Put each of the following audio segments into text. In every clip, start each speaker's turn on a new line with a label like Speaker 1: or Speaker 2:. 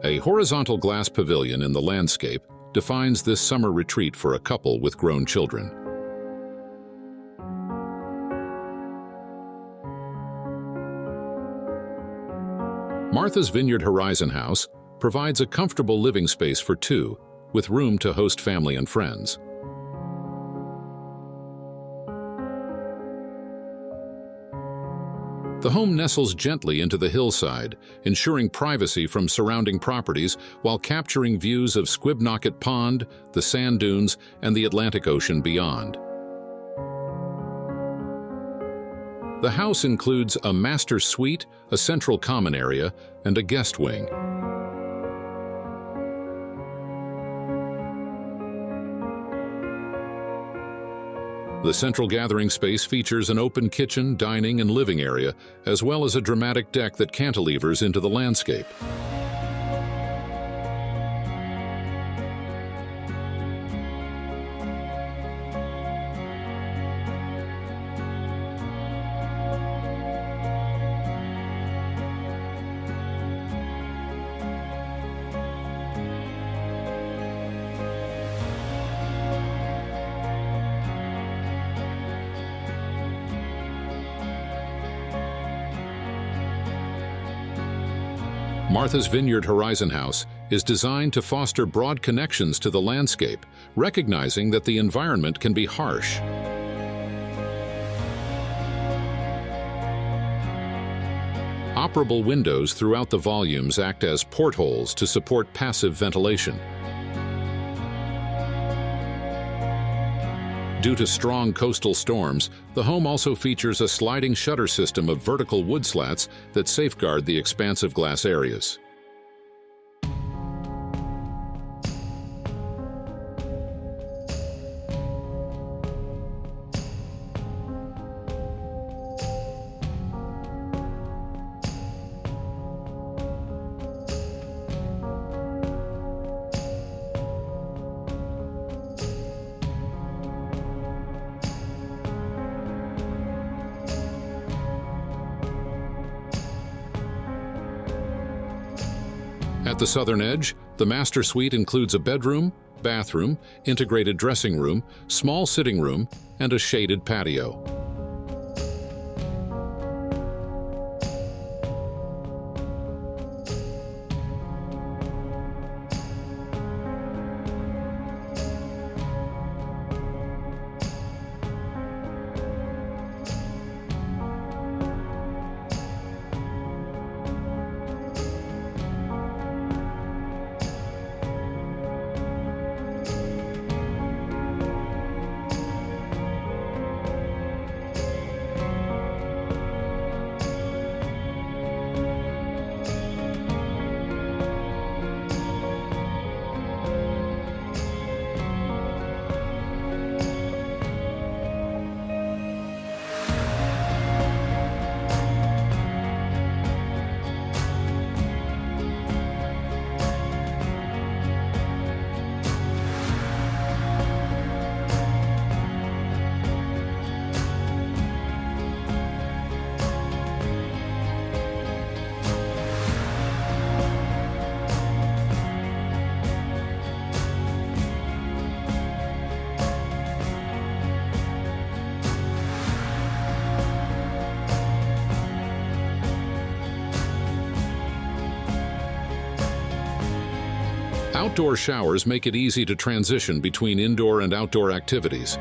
Speaker 1: A horizontal glass pavilion in the landscape defines this summer retreat for a couple with grown children. Martha's Vineyard Horizon House provides a comfortable living space for two, with room to host family and friends. The home nestles gently into the hillside, ensuring privacy from surrounding properties while capturing views of Squibnocket Pond, the sand dunes, and the Atlantic Ocean beyond. The house includes a master suite, a central common area, and a guest wing. The central gathering space features an open kitchen, dining, and living area, as well as a dramatic deck that cantilevers into the landscape. Martha's Vineyard Horizon House is designed to foster broad connections to the landscape, recognizing that the environment can be harsh. Operable windows throughout the volumes act as portholes to support passive ventilation. Due to strong coastal storms, the home also features a sliding shutter system of vertical wood slats that safeguard the expansive glass areas. At the southern edge, the master suite includes a bedroom, bathroom, integrated dressing room, small sitting room, and a shaded patio. Outdoor showers make it easy to transition between indoor and outdoor activities.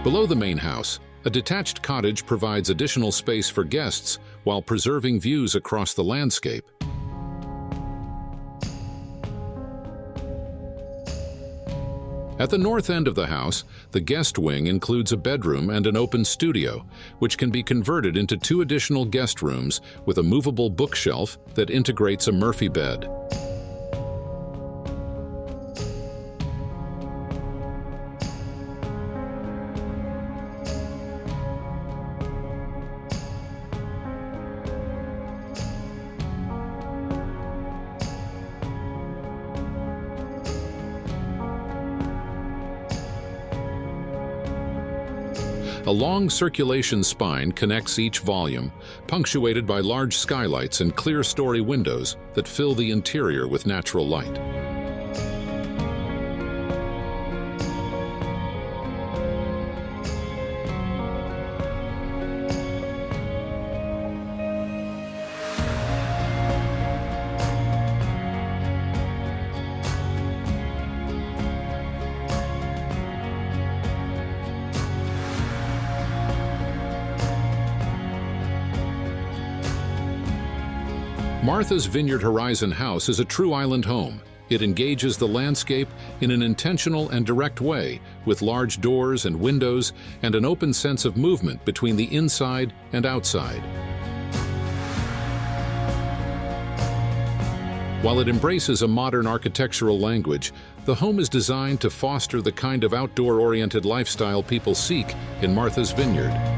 Speaker 1: Below the main house, a detached cottage provides additional space for guests while preserving views across the landscape. At the north end of the house, the guest wing includes a bedroom and an open studio, which can be converted into 2 additional guest rooms with a movable bookshelf that integrates a Murphy bed. A long circulation spine connects each volume, punctuated by large skylights and clear-story windows that fill the interior with natural light. Martha's Vineyard Horizon House is a true island home. It engages the landscape in an intentional and direct way, with large doors and windows and an open sense of movement between the inside and outside. While it embraces a modern architectural language, the home is designed to foster the kind of outdoor-oriented lifestyle people seek in Martha's Vineyard.